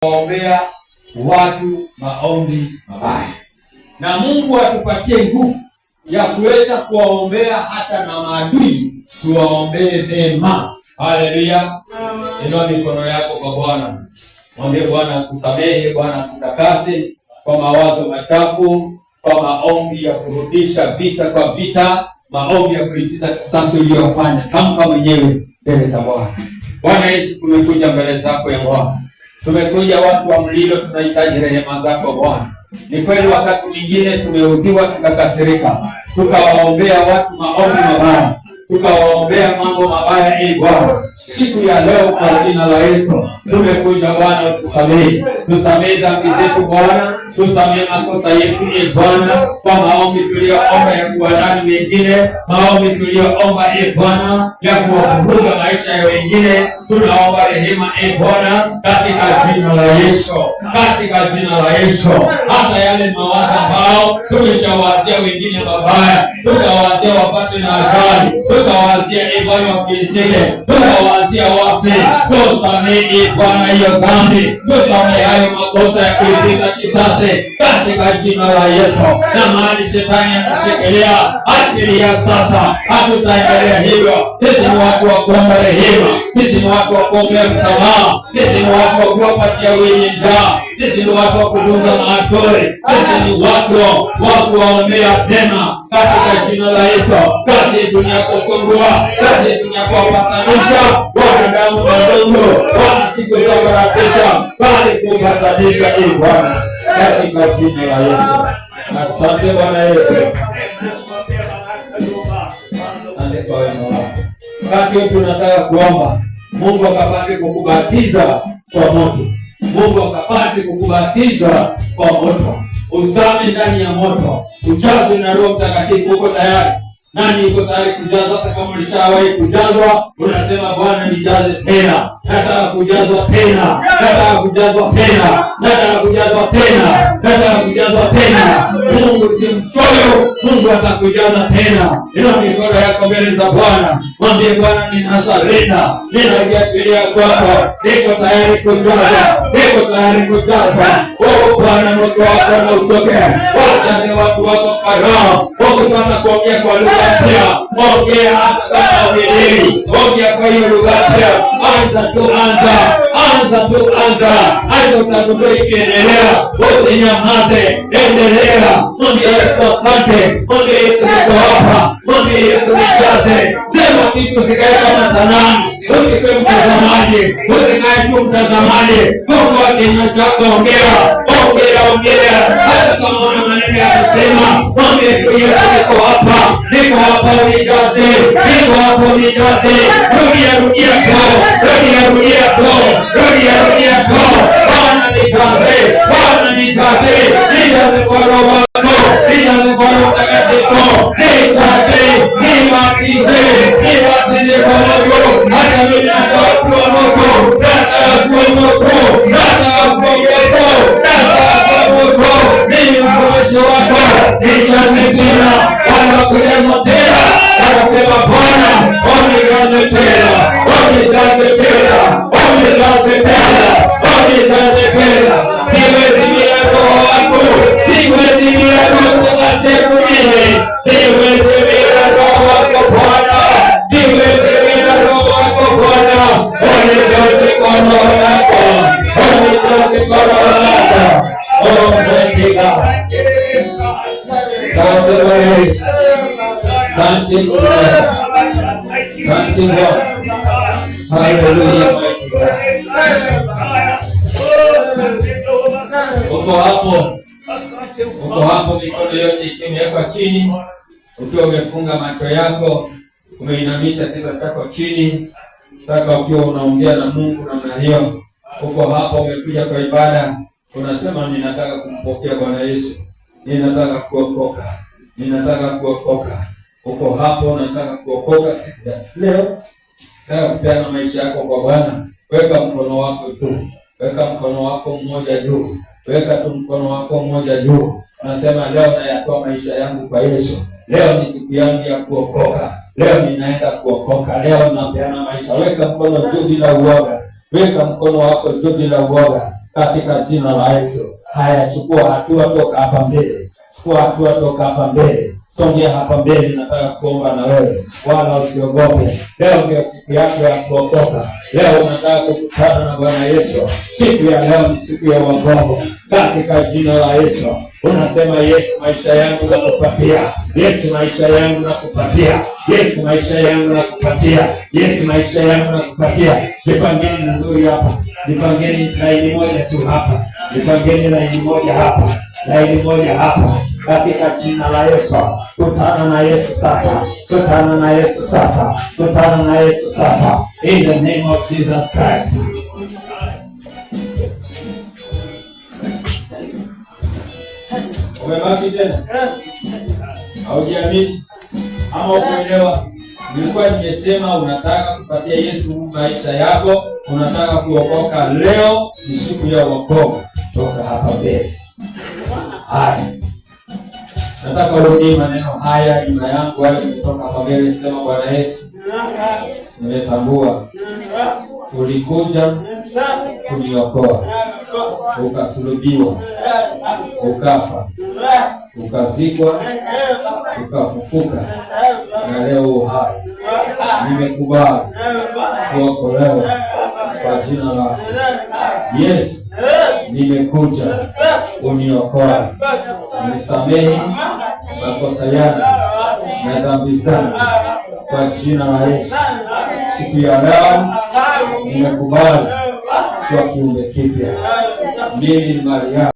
kuombea watu maombi mabaya, na Mungu atupatie nguvu ya kuweza kuwaombea hata na maadui, tuwaombee mema. Haleluya! Inua mikono yako kwa Bwana, mwambie Bwana kusamehe, Bwana kutakase kwa mawazo machafu, kwa maombi ya kurudisha vita kwa vita, maombi ya kulipiza kisasi uliyofanya. Tamka mwenyewe mbele za Bwana. Bwana Yesu, tumekuja mbele zako ya Bwana, tumekuja watu wa mlilo, tunahitaji rehema zako Bwana. Ni kweli wakati mwingine tumeudhiwa, tukakasirika, tukawaombea watu maombi mabaya, tukawaombea mambo mabaya. Bwana, siku ya leo kwa jina la Yesu tumekuja Bwana, tusamehe, tusamehe dhambi zetu Bwana, tusamehe makosa yetu Bwana, kwa maombi tuliyoomba ya kuwadani wengine, maombi tuliyoomba Bwana ya kuwavuruga maisha ya wengine, tunaomba rehema Bwana, katika jina la Yesu, katika jina la Yesu. Hata yale mawazo ambao tumeshawazia wengine mabaya, tukawazia wapate na ajali, tukawazia Bwana wafilisike, tukawazia wafe, tusamehe Bwana hiyo dhambi, tusamehe hayo makosa ya kulipiza kisasi katika jina la Yesu. Na mahali shetani anashikilia, achilia sasa, hatutaendelea hivyo. Sisi ni watu wa kuomba rehema, sisi ni watu wa kuombea msamaha, sisi ni watu wa kuwapatia wenye njaa, sisi ni watu wa kutunza maadui, sisi ni watu wa kuwaombea tena katika jina la Yesu. Kazi dunia kufungua, kazi dunia kuwapatanisha wanadamu wadogo, wana siku za baratisha, bali kupatanisha Bwana, katika jina la Yesu. Asante Bwana Yesu. Wakati tunataka kuomba, Mungu akapate kukubatiza kwa moto, Mungu akapate kukubatiza kwa moto, uzame ndani ya moto, ujazwe na Roho Mtakatifu. Uko tayari? Nani yuko tayari kujazwa? Kama ulishawahi kujazwa, unasema Bwana nijaze tena, nataka kujazwa tena, nataka kujazwa tena, nataka kujazwa tena, nataka kujazwa tena. Mungu si mchoyo, Mungu atakujaza tena. Inua mikono yako mbele za Bwana, mwambie Bwana ninasarenda, ninajiachilia kwako, niko tayari kujazwa, niko tayari kujazwa. Oh Bwana, moto wako na usoge, wajaze watu wako kwa Roho, wakupata kuongea kwa lugha mpya, ongea hata kama umilili, ongea kwa hiyo lugha mpya. Anza tu, anza utakuwa ikiendelea, usinyamaze, endelea. Mwambie Yesu asante, mwambie Yesu niko hapa, mwambie Yesu nijaze. Sema kitu, usikae kama sanamu, usikae mtazamaji, usikae tu mtazamaji. Fungua kinywa chako, ongea. Hata kama una maneno ya kusema, mwambie Yesu niko hapa, niko hapa unijaze, niko hapa unijaze. Rudia kwa Bwana nijaze, Bwana nijaze, nijaze kwa Roho wako, nijaze kwa Roho Mtakatifu, nibatize kwa moto, hata mimi nataka kuwa moto, nataka kuwa moto, mimi mtumishi wako, nijaze tena, wanakuja tena, wanasema Bwana unijaze tena, unijaze tena, unijaze tena, unijaze tena. Siwezi bila Roho wako, siwezi bila Roho Mtakatifu mimi, siwezi bila Roho wako Bwana, siwezi bila Roho wako Bwana. Unijaze kwa Roho wako, unijaze kwa Roho wako. Oh mighty God, asante Bwana, asante Bwana, asante Bwana. Haleluya. Uko hapo, mikono yote imewekwa chini, ukiwa umefunga macho yako, umeinamisha kichwa chako chini, sasa ukiwa unaongea na Mungu namna hiyo. Uko hapo, umekuja kwa ibada, unasema ninataka kumpokea Bwana Yesu, ninataka kuokoka, ninataka kuokoka. Uko hapo, unataka kuokoka siku ya leo, nataka kupeana maisha yako kwa Bwana. Weka mkono wako juu, weka mkono wako mmoja juu, weka tu mkono wako mmoja juu. Nasema leo nayatoa maisha yangu kwa Yesu. Leo ni siku yangu ya kuokoka. Leo ninaenda kuokoka. Leo napeana maisha. Weka mkono juu bila uoga. Weka mkono wako juu bila uoga. katika jina la Yesu. Haya, chukua hatua, toka hapa mbele, chukua hatua, toka hapa mbele, songea hapa mbele. Nataka kuomba na wewe, wala usiogope. Leo ndio siku yako ya kuokoka. Leo unataka kukutana na Bwana Yesu. Siku ya leo ni siku ya wokovu katika jina la Yesu. Unasema, Yesu, maisha yangu nakupatia. Yesu, maisha yangu nakupatia. Yesu, maisha yangu nakupatia. Yesu, maisha yangu nakupatia. Jipangeni nzuri hapa, jipangeni laini moja tu hapa, jipangeni laini moja hapa, laini moja hapa, katika jina la Yesu. Kutana na Yesu sasa, kutana na Yesu sasa, kutana na Yesu sasa, in the name of Jesus Christ. Umebaki tena? Haujiamini ama ukuelewa? Nilikuwa nimesema unataka kupatia Yesu maisha yako, unataka kuokoka. Leo ni siku ya wokovu. Toka hapa mbele. Haya, nataka urudie maneno haya nyuma yangu. Wale kutoka hapa mbele, sema, Bwana Yesu, nimetambua ulikuja kuniokoa, ukasulubiwa, ukafa, ukazikwa, ukafufuka, na leo uhai. Nimekubali kuokolewa kwa jina lako Yesu. Nimekuja uniokoa, unisamehe makosa yangu na dhambi zangu kwa jina la Yesu. Siku ya leo nimekubali kwa kiumbe kipya. Mimi ni Maria.